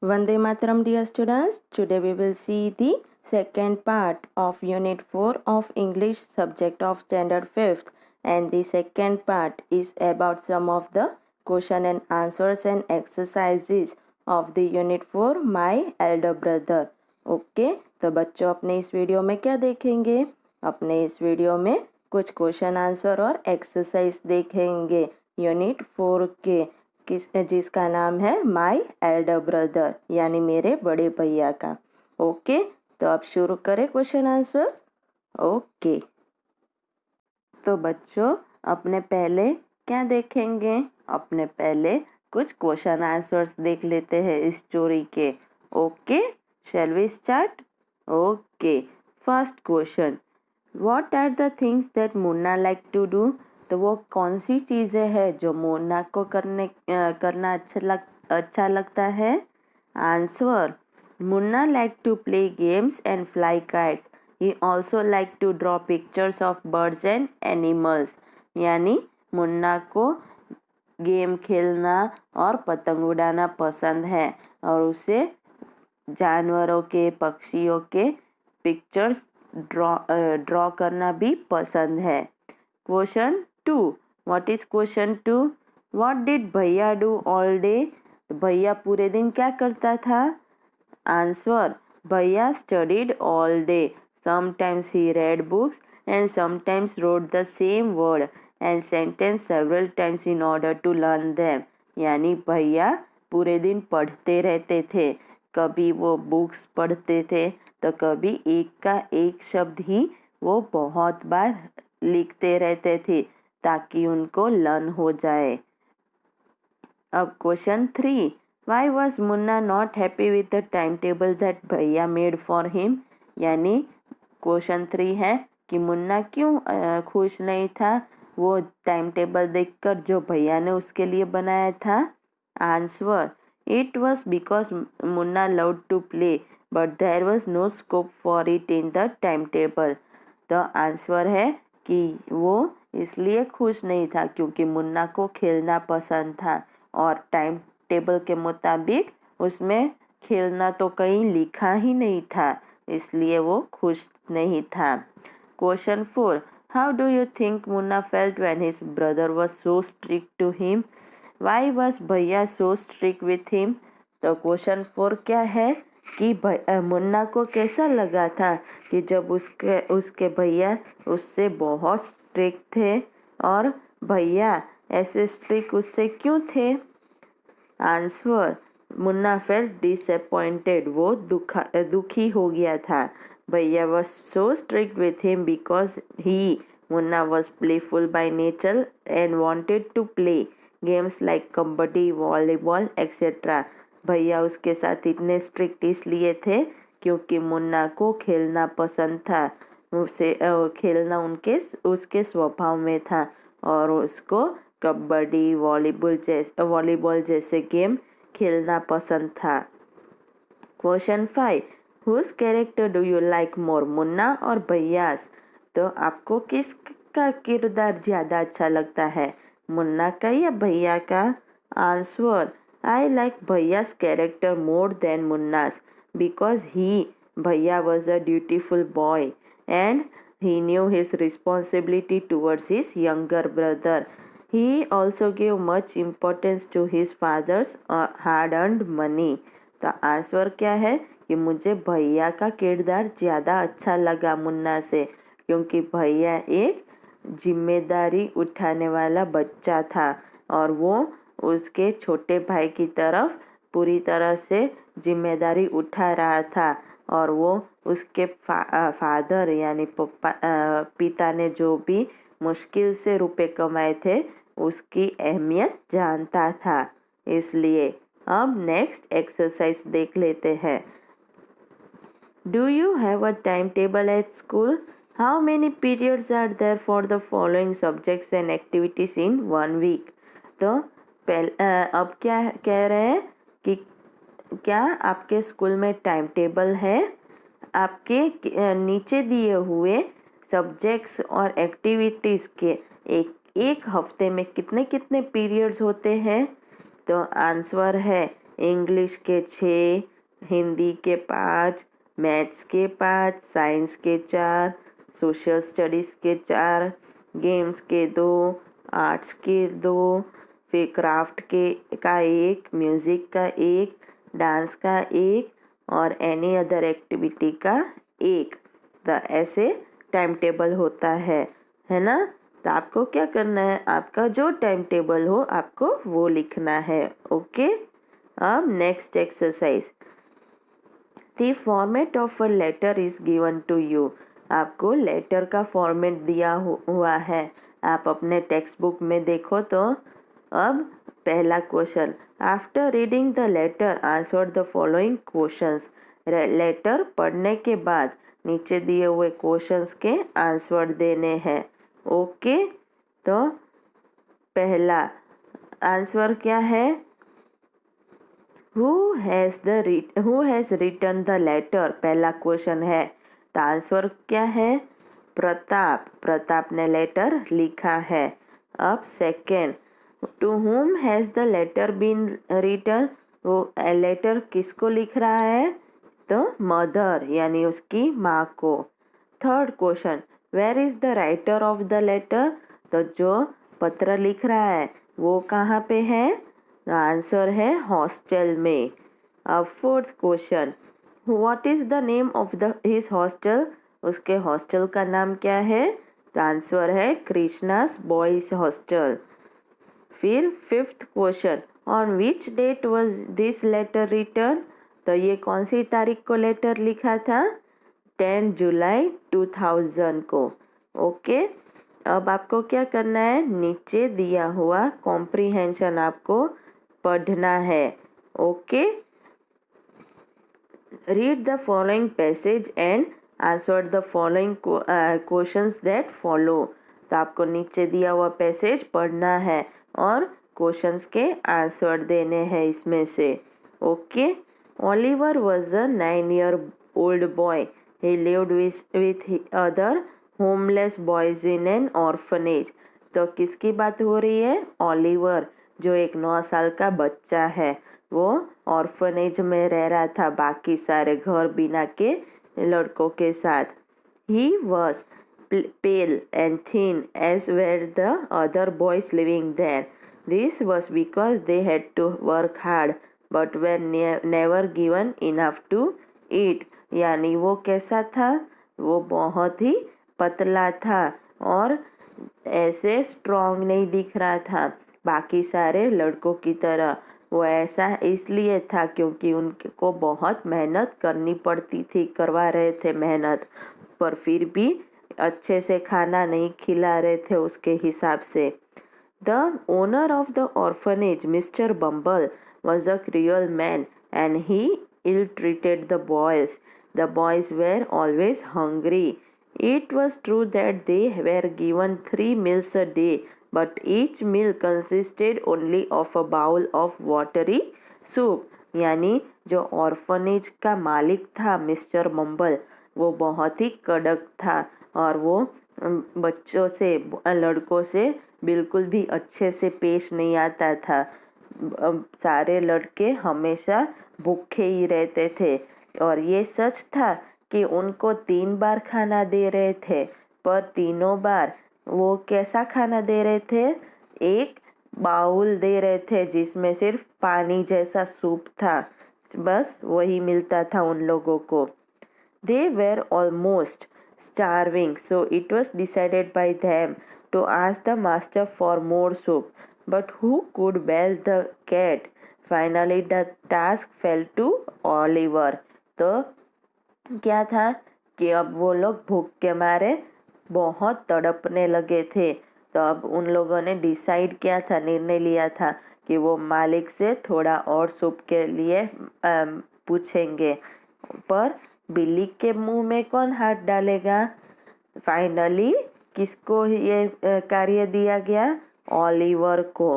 Vande Mataram, dear students. Today we will see the second part of Unit 4 of English subject of Standard 5th, and the second part is about some of the question and answers and exercises of the Unit 4 My Elder Brother. Okay तो बच्चों अपने इस video में क्या देखेंगे? अपने इस video में कुछ क्वेश्चन आंसर और एक्सरसाइज देखेंगे यूनिट 4 के जिसका नाम है माय एल्डर ब्रदर यानी मेरे बड़े भैया का। ओके तो अब शुरू करें क्वेश्चन आंसर्स। ओके तो बच्चों अपने पहले क्या देखेंगे? अपने पहले कुछ क्वेश्चन आंसर्स देख लेते हैं इस स्टोरी के। Okay shall we start? Okay first question, what are the things that Munna like to do? तो वो कौन सी चीज़ें हैं जो मुन्ना को करना अच्छा लगता है? Answer, Munna like to play games and fly kites. He also like to draw pictures of birds and animals. यानी मुन्ना को गेम खेलना और पतंग उड़ाना पसंद है और उसे जानवरों के पक्षियों के पिक्चर्स ड्रॉ करना भी पसंद है। Question 2, what is question 2? What did bhaiya do all day? भैया पूरे दिन क्या करता था? Answer, bhaiya studied all day. Sometimes he read books and sometimes rode the same word and sentence several times in order to learn them. यानी भैया पूरे दिन पढ़ते रहते थे, कभी वो बुक्स पढ़ते थे तो कभी एक का एक शब्द ही वो बहुत बार लिखते रहते थे ताकि उनको लर्न हो जाए। अब question 3, why was Munna not happy with the time table that भैया मेड फॉर हिम? यानी क्वेश्चन 3 है कि मुन्ना क्यों खुश नहीं था वो टाइम टेबल देखकर जो भैया ने उसके लिए बनाया था? Answer, it was because Munna loved to play but there was no scope for it in the time table. तो आंसर है कि वो इसलिए खुश नहीं था क्योंकि मुन्ना को खेलना पसंद था और टाइम टेबल के मुताबिक उसमें खेलना तो कहीं लिखा ही नहीं था, इसलिए वो खुश नहीं था। Question 4, how do you think Munna felt when his brother was so strict to him? Why was bhaiya so strict with him? तो क्वेश्चन 4 क्या है कि मुन्ना को कैसा लगा था कि जब उसके भैया उससे बहुत स्ट्रिक्ट थे और भैया ऐसे स्ट्रिक्ट उससे क्यों थे? आंसर, मुन्ना फेल्ट डिसअपॉइंटेड, वो दुखी हो गया था। Bhaiya was so strict with him because he Munna was playful by nature and wanted to play games like kabaddi, volleyball etcetera. भैया उसके साथ इतने स्ट्रिक्ट इसलिए थे क्योंकि मुन्ना को खेलना पसंद था, उसे खेलना उसके स्वभाव में था और उसको कबड्डी, वॉलीबॉल जैसे गेम खेलना पसंद था। Question 5, whose character do you like more, Munna और भैयास? तो आपको किसका किरदार ज़्यादा अच्छा लगता है, मुन्ना का या भैया का? Answer, I like bhaiya's character more than Munna's because bhaiya was a dutiful boy and he knew his responsibility towards his younger brother. He also gave much importance to his father's hard-earned money. तो आंसर क्या है कि मुझे भैया का किरदार ज़्यादा अच्छा लगा मुन्ना से क्योंकि भैया एक जिम्मेदारी उठाने वाला बच्चा था और वो उसके छोटे भाई की तरफ पूरी तरह से जिम्मेदारी उठा रहा था और वो उसके फादर यानी पिता ने जो भी मुश्किल से रुपए कमाए थे उसकी अहमियत जानता था। इसलिए अब नेक्स्ट एक्सरसाइज देख लेते हैं। Do you have a time table at school? How many periods are there for the following subjects and activities in 1 week? तो अब क्या कह रहे हैं कि क्या आपके स्कूल में टाइम टेबल है? आपके नीचे दिए हुए सब्जेक्ट्स और एक्टिविटीज़ के एक हफ्ते में कितने कितने पीरियड्स होते हैं? तो आंसर है इंग्लिश के 6, हिंदी के 5, मैथ्स के 5, साइंस के 4, सोशल स्टडीज़ के 4, गेम्स के 2, आर्ट्स के 2, फिर क्राफ्ट के का 1, म्यूज़िक का 1, डांस का 1 और एनी अदर एक्टिविटी का 1। तो ऐसे टाइम टेबल होता है ना। तो आपको क्या करना है, आपका जो टाइम टेबल हो आपको वो लिखना है। ओके, अब next exercise, the format of a letter is given to you. आपको लेटर का फॉर्मेट दिया हुआ है, आप अपने टेक्स्ट बुक में देखो। तो अब पहला question, after reading the letter answer the following questions. Letter पढ़ने के बाद नीचे दिए हुए क्वेश्चंस के आंसर देने हैं। ओके, तो पहला आंसर क्या है, Who has written the letter? पहला क्वेश्चन है, तो आंसर क्या है, प्रताप ने लेटर लिखा है। अब second, to whom has the letter been written? वो लेटर किसको लिख रहा है, तो मदर यानी उसकी माँ को। Third question, where is the writer of the letter? तो जो पत्र लिख रहा है वो कहाँ पे है, आंसर है हॉस्टल में। अब fourth question, what is the name of the his hostel? उसके हॉस्टल का नाम क्या है, तो आंसर है कृष्णास बॉयज हॉस्टल। फिर fifth question, on which date was this letter written? तो ये कौन सी तारीख को लेटर लिखा था, 10 जुलाई 2000 को। ओके, अब आपको क्या करना है, नीचे दिया हुआ कॉम्प्रिहेंशन आपको पढ़ना है। Okay, read the following passage and answer the following questions that follow. तो आपको नीचे दिया हुआ पैसेज पढ़ना है और क्वेश्चंस के आंसर देने हैं इसमें से। Okay, Oliver was a 9-year-old boy. He lived with other homeless boys in an orphanage. तो किसकी बात हो रही है, ओलिवर, जो एक 9 साल का बच्चा है, वो ऑर्फनेज में रह रहा था बाकी सारे घर बिना के लड़कों के साथ। He was pale and thin as were the other boys living there. This was because they had to work hard but were never given enough to eat. यानी वो कैसा था, वो बहुत ही पतला था और ऐसे स्ट्रॉन्ग नहीं दिख रहा था बाकी सारे लड़कों की तरह। वो ऐसा इसलिए था क्योंकि उनको बहुत मेहनत करनी पड़ती थी, करवा रहे थे मेहनत, पर फिर भी अच्छे से खाना नहीं खिला रहे थे उसके हिसाब से। The owner of the orphanage mister bumble was a cruel man and he ill-treated the boys. The boys were always hungry. It was true that they were given 3 meals a day, but each meal consisted only of a bowl of watery soup. यानी जो orphanage का मालिक था mister बम्बल, वो बहुत ही कड़क था और वो बच्चों से, लड़कों से बिल्कुल भी अच्छे से पेश नहीं आता था। सारे लड़के हमेशा भूखे ही रहते थे और ये सच था कि उनको 3 बार खाना दे रहे थे, पर तीनों बार वो कैसा खाना दे रहे थे, एक बाउल दे रहे थे जिसमें सिर्फ पानी जैसा सूप था, बस वही मिलता था उन लोगों को। They were almost starving, so it was decided by them to ask the master for more soup. But who could bail the cat? Finally, the task fell to Oliver. तो क्या था कि अब वो लोग भूख के मारे बहुत तड़पने लगे थे। तो अब उन लोगों ने डिसाइड किया था, निर्णय लिया था कि वो मालिक से थोड़ा और सूप के लिए पूछेंगे, पर बिल्ली के मुंह में कौन हाथ डालेगा। फाइनली किसको ये कार्य दिया गया, ओलिवर को।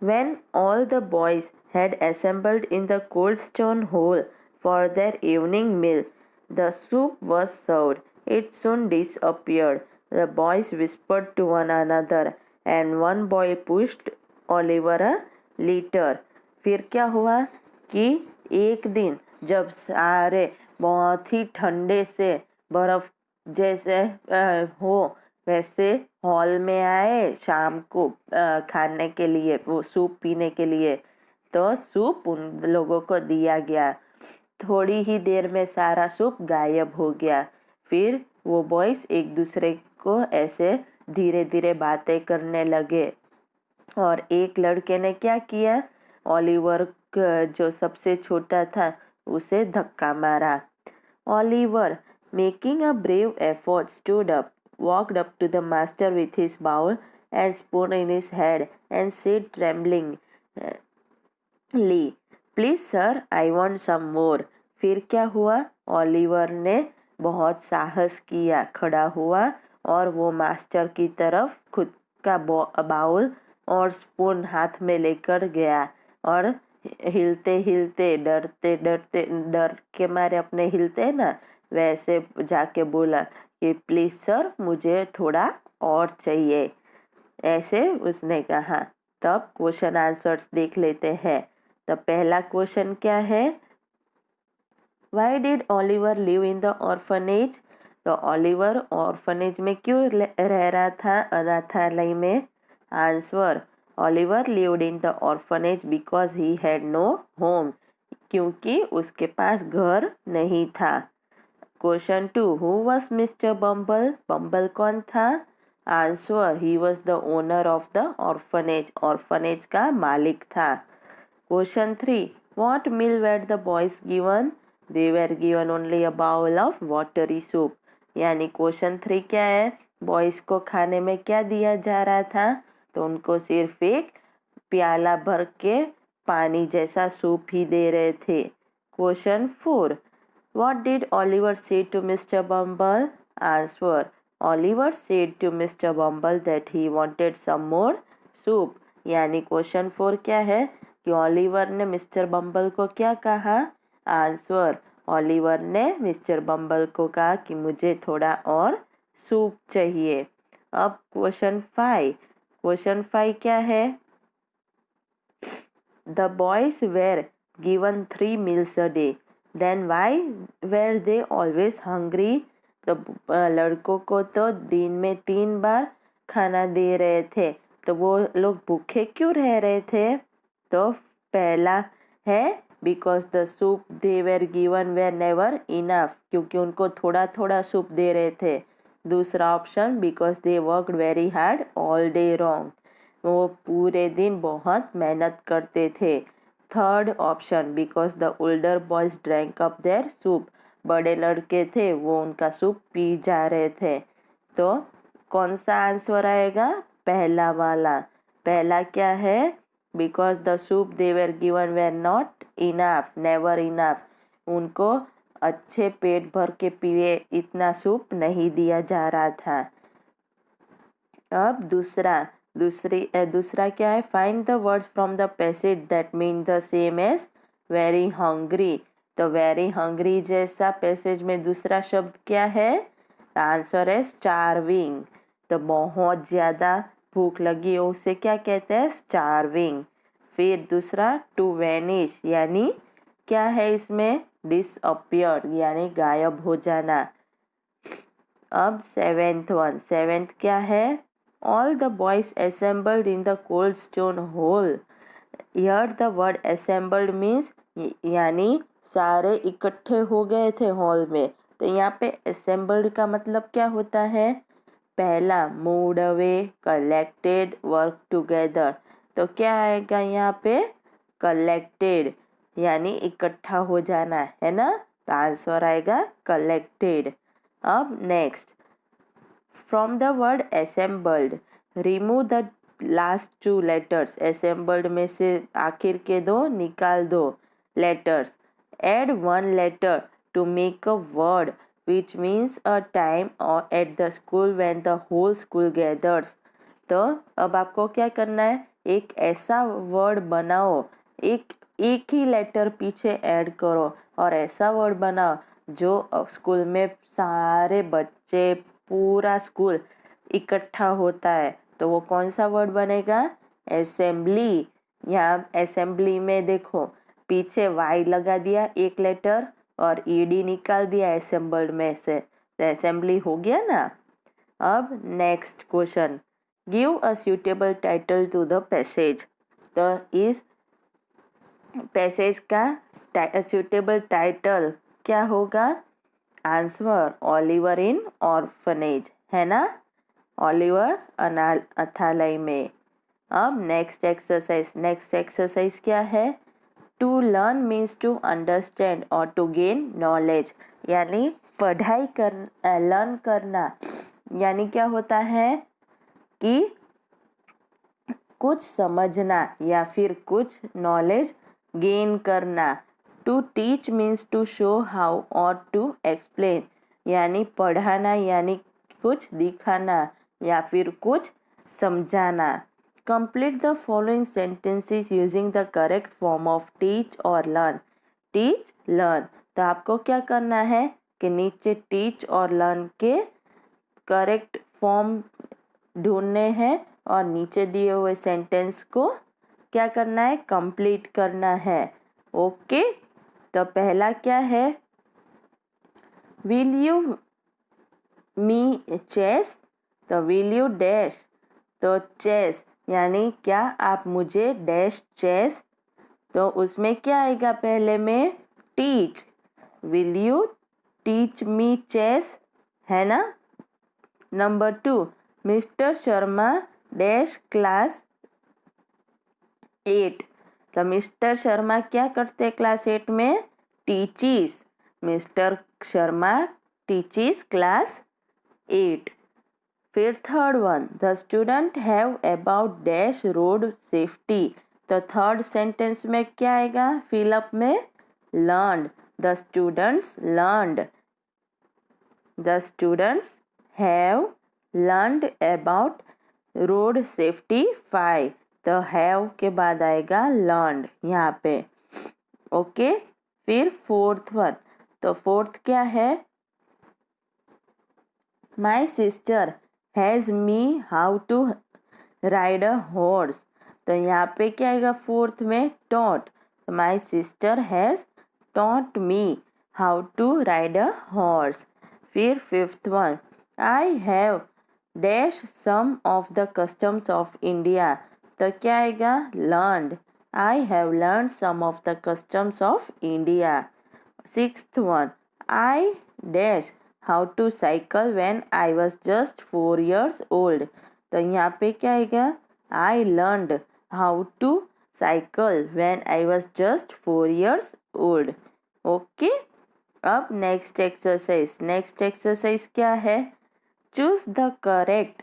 When all the boys had assembled in the cold stone hole for their evening meal, the soup was served. It soon disappeared. The boys whispered to one another, and one boy pushed Oliver a little. फिर क्या हुआ कि एक दिन जब सारे बहुत ही ठंडे से बर्फ जैसे हो वैसे हॉल में आए शाम को खाने के लिए, वो सूप पीने के लिए, तो सूप उन लोगों को दिया गया। थोड़ी ही देर में सारा सूप गायब हो गया। फिर वो बॉयज एक दूसरे को ऐसे धीरे धीरे बातें करने लगे और एक लड़के ने क्या किया, ओलिवर जो सबसे छोटा था उसे धक्का मारा। Oliver, making a brave effort, stood up, walked up to the master with his bowl and spoon in his hand and said tremblingly, "Please sir, I want some more." फिर क्या हुआ, ओलिवर ने बहुत साहस किया, खड़ा हुआ और वो मास्टर की तरफ खुद का बाउल और स्पून हाथ में लेकर गया और हिलते हिलते डरते डरते, डर के मारे अपने हिलते ना वैसे जाके बोला कि प्लीज सर मुझे थोड़ा और चाहिए, ऐसे उसने कहा। तब क्वेश्चन आंसर्स देख लेते हैं। तो पहला क्वेश्चन क्या है, why did Oliver live in the orphanage? तो ओलिवर ऑर्फनेज में क्यों रह रहा था, अनाथालय में? Answer, Oliver lived in the orphanage because he had no home, क्योंकि उसके पास घर नहीं था। Question 2, who was mister Bumble? Bumble कौन था? Answer, he was the owner of the orphanage, orphanage का मालिक था। Question 3, what meal were the boys given? They were given only a bowl of watery soup. यानी question 3 क्या है, boys को खाने में क्या दिया जा रहा था? तो उनको सिर्फ एक प्याला भर के पानी जैसा सूप ही दे रहे थे। Question 4, what did Oliver say to Mr. Bumble? Answer, Oliver said to Mr. Bumble that he wanted some more soup. यानी क्वेश्चन 4 क्या है कि ओलिवर ने मिस्टर बम्बल को क्या कहा? आंसर, ओलिवर ने मिस्टर बम्बल को कहा कि मुझे थोड़ा और सूप चाहिए। अब क्वेश्चन 5, क्वेश्चन 5 क्या है, the boys were given 3 meals a day, then why were they always hungry? तो लड़कों को तो दिन में 3 बार खाना दे रहे थे, तो वो लोग भूखे क्यों रह रहे थे? तो पहला है because the soup they were given were never enough, क्योंकि उनको थोड़ा थोड़ा सूप दे रहे थे। दूसरा option, because they worked very hard all day wrong, वो पूरे दिन बहुत मेहनत करते थे। Third option, because the older boys drank up their soup, बड़े लड़के थे वो उनका सूप पी जा रहे थे। तो कौन सा आंसर आएगा? पहला वाला। पहला क्या है, because the soup they were given were not enough, never enough, उनको अच्छे पेट भर के पिए इतना सूप नहीं दिया जा रहा था। अब दूसरा क्या है, find the words from the passage that mean the same as very hungry. तो वेरी हंग्री जैसा पैसेज में दूसरा शब्द क्या है? आंसर है स्टार्विंग। तो बहुत ज़्यादा भूख लगी है उसे क्या कहते हैं? स्टार्विंग। फिर दूसरा, टू वैनिश, यानी क्या है इसमें? डिसअपियर, यानी गायब हो जाना। अब सेवेंथ क्या है, all the boys assembled in the cold stone hall. Here the word assembled means यानी सारे इकट्ठे हो गए थे हॉल में। तो यहाँ पे असेंबल्ड का मतलब क्या होता है? पहला, moved away, collected, work together. तो क्या आएगा यहाँ पे? कलेक्टेड, यानी इकट्ठा हो जाना है ना, तो आंसर आएगा कलेक्टेड। अब next, from the word assembled remove the last 2 letters। Assembled में से आखिर के 2 निकाल दो letters. Add 1 letter to make a word which means a time or at the school when the whole school gathers। तो अब आपको क्या करना है, एक ऐसा वर्ड बनाओ, एक ही लेटर पीछे ऐड करो और ऐसा वर्ड बनाओ जो स्कूल में सारे बच्चे, पूरा स्कूल इकट्ठा होता है। तो वो कौन सा वर्ड बनेगा? असेंबली। यहाँ असेंबली में देखो पीछे वाई लगा दिया एक लेटर और ईडी निकाल दिया असेंबल्ड में से, तो असेंबली हो गया ना। अब next question, give a suitable title to the passage. तो इस पैसेज का सुटेबल टाइटल क्या होगा? आंसर ओलिवर इन ऑर्फनेज, है ना, ओलिवर अनाथालय में। अब नेक्स्ट एक्सरसाइज क्या है? To learn means to understand और टू गेन नॉलेज, यानी पढ़ाई लर्न करना यानी क्या होता है कि कुछ समझना या फिर कुछ नॉलेज गेन करना। To teach means to show how और टू एक्सप्लेन, यानी पढ़ाना यानी कुछ दिखाना या फिर कुछ समझाना। Complete the following sentences using the correct form of teach और लर्न। टीच लर्न, तो आपको क्या करना है कि नीचे टीच और लर्न के करेक्ट फॉर्म ढूंढने हैं और नीचे दिए हुए सेंटेंस को क्या करना है? कंप्लीट करना है। ओके, तो पहला क्या है? विल यू मी चेस, तो विल यू डैश, तो चेस यानी क्या आप मुझे डैश चेस, तो उसमें क्या आएगा? पहले में teach, will you teach me chess, है ना। Number 2, mister Sharma dash class 8, तो मिस्टर शर्मा क्या करते क्लास 8 में? Teaches, mister Sharma teaches class 8। फिर third one, the student have about dash road safety, तो थर्ड सेंटेंस में क्या आएगा? फिलअप में learned, the students learned, the students have learned about road safety 5, तो हैव के बाद आएगा लर्नड यहाँ पे। ओके, फिर फोर्थ वन, तो फोर्थ क्या है? My sister has me how to ride a horse, तो यहाँ पे क्या आएगा? फोर्थ में taught, my sister has taught me how to ride a horse. फिर fifth one, I have dash some of the customs of India, तो क्या आएगा? Learned, I have learn some of the customs of India. Sixth one, I dash how to cycle when I was just 4 years old, तो यहाँ पे क्या आएगा? I learned how to cycle when I was just 4 years old। Okay, अब next exercise क्या है? Choose the correct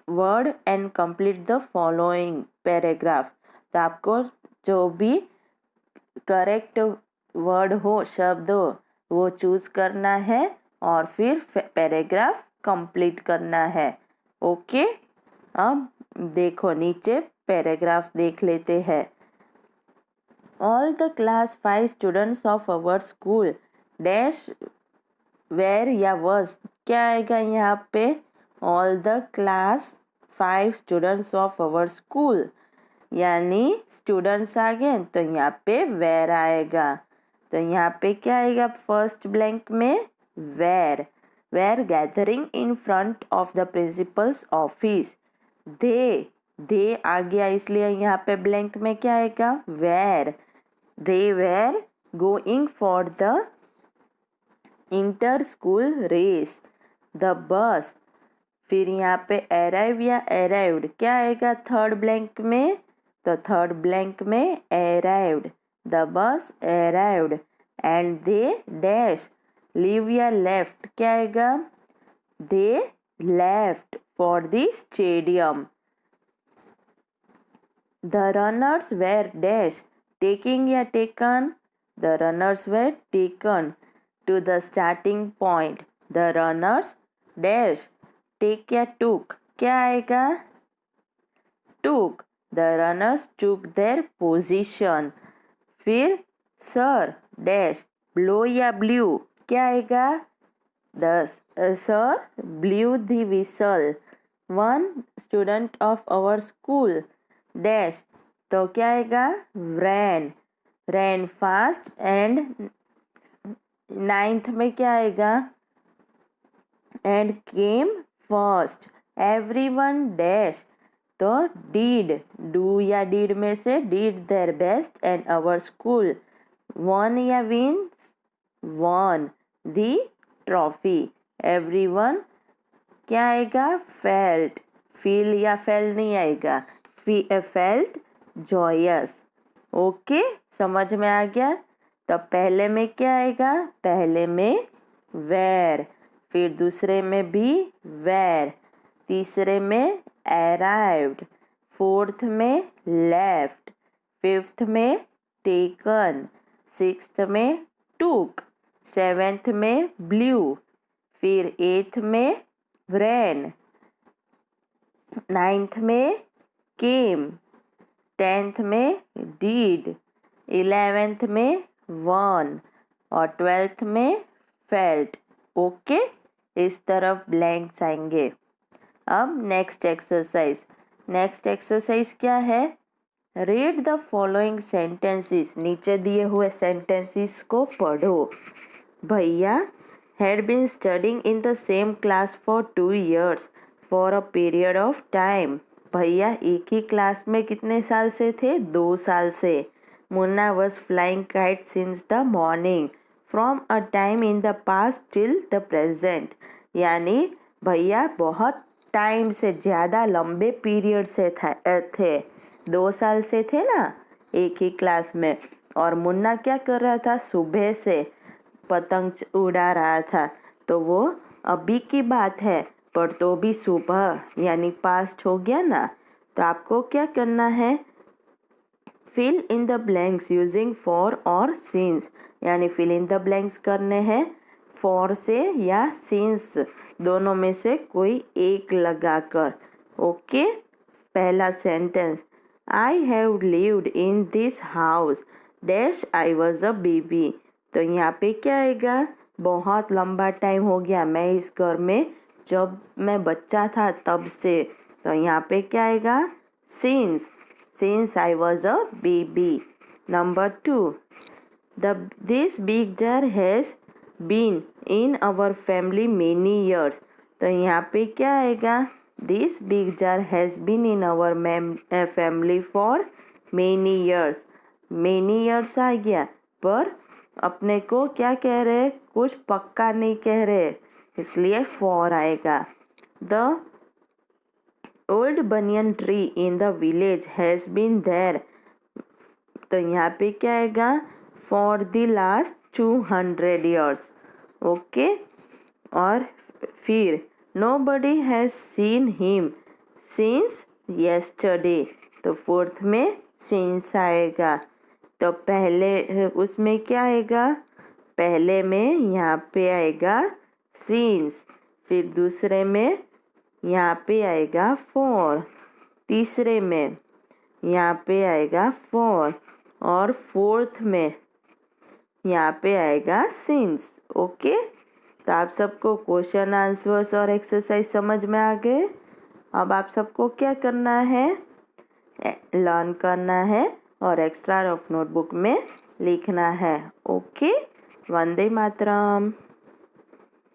word and complete the following paragraph, तो आपको जो भी करेक्ट वर्ड हो, शब्द हो, वो चूज करना है और फिर पैराग्राफ कंप्लीट करना है। ओके, अब देखो नीचे पैराग्राफ देख लेते हैं। All the class 5 students of our school dash were या वॉज, क्या आएगा यहाँ पे? All the class 5 students of our school, यानी स्टूडेंट्स आ गए तो यहाँ पे वेर आएगा, तो यहाँ पे क्या आएगा? फर्स्ट ब्लैंक में were, were gathering in front of the principal's office, they आ गया इसलिए यहाँ पे ब्लैंक में क्या आएगा? Were, they were going for the inter school race, the bus, फिर यहाँ पे अराइव या अराइव्ड क्या आएगा थर्ड ब्लैंक में? तो थर्ड ब्लैंक में arrived, the bus arrived, and they dash leave या लेफ्ट क्या आएगा? They left for the stadium. The runners were dash taking या taken, the runners were taken to the starting point, the runners dash take या took क्या आएगा? Took, the runners took their position. फिर sir dash blow या blew क्या आएगा? The sir blew the whistle, one student of our school dash तो क्या आएगा? रैन, रैन फास्ट। एंड 9th में क्या आएगा? And came first. Everyone dash, तो डिड, डू या डिड में से did their best. And our school won या wins, won the trophy। Everyone क्या आएगा? फेल्ट, फील या फेल नहीं आएगा, फेल्ट जॉयस। ओके, समझ में आ गया? तो पहले में क्या आएगा? पहले में वेर, फिर दूसरे में भी वेर, तीसरे में अराइव्ड, फोर्थ में लेफ्ट, फिफ्थ में टेकन, सिक्स्थ में टूक, सेवेंथ में ब्लू, फिर एट्थ में रैन, नाइन्थ में केम, 10th में डीड, 11th में वन और 12th में फेल्ट। ओके, इस तरफ ब्लैंक्स आएंगे। अब नेक्स्ट एक्सरसाइज क्या है? Read the following sentences. नीचे दिए हुए सेंटेंसेस को पढ़ो। भैया had been studying in the same class for 2 years for a period of time। भैया एक ही क्लास में कितने साल से थे? 2 साल से। Munna was flying kite since the morning from a time in the past till the present। यानी भैया बहुत टाइम से, ज़्यादा लंबे पीरियड से थे, 2 साल से थे ना एक ही क्लास में। और मुन्ना क्या कर रहा था? सुबह से पतंग उड़ा रहा था। तो वो अभी की बात है, पर तो भी सुबह यानी पास्ट हो गया ना। तो आपको क्या करना है? Fill in the blanks using for और सिंस। यानी फिल इन द ब्लैंक्स करने हैं फॉर से या सिंस, दोनों में से कोई एक लगाकर। ओके, पहला sentence, I have lived in this house dash I was a baby. तो यहाँ पे क्या आएगा? बहुत लंबा टाइम हो गया मैं इस घर में, जब मैं बच्चा था तब से। तो यहाँ पे क्या आएगा? Since I was a baby. Number 2, this big jar has been in our family many years. तो यहाँ पे क्या आएगा? This big jar has been in our family for many years. Many years आ गया, पर अपने को क्या कह रहे? कुछ पक्का नहीं कह रहे, इसलिए फॉर आएगा। The old banyan tree in the village has been there. तो यहाँ पे क्या आएगा? For the last 200 years. Okay, और फिर nobody has seen him since yesterday. तो फोर्थ में सिंस आएगा। तो पहले उसमें क्या आएगा? पहले में यहाँ पे आएगा सिंस, फिर दूसरे में यहाँ पे आएगा फॉर, तीसरे में यहाँ पे आएगा फॉर, और फोर्थ में यहाँ पे आएगा सिंस। ओके, तो आप सबको क्वेश्चन आंसर्स और एक्सरसाइज समझ में आ गए। अब आप सबको क्या करना है? लर्न करना है और एक्स्ट्रा रफ नोटबुक में लिखना है। ओके, वंदे मातरम।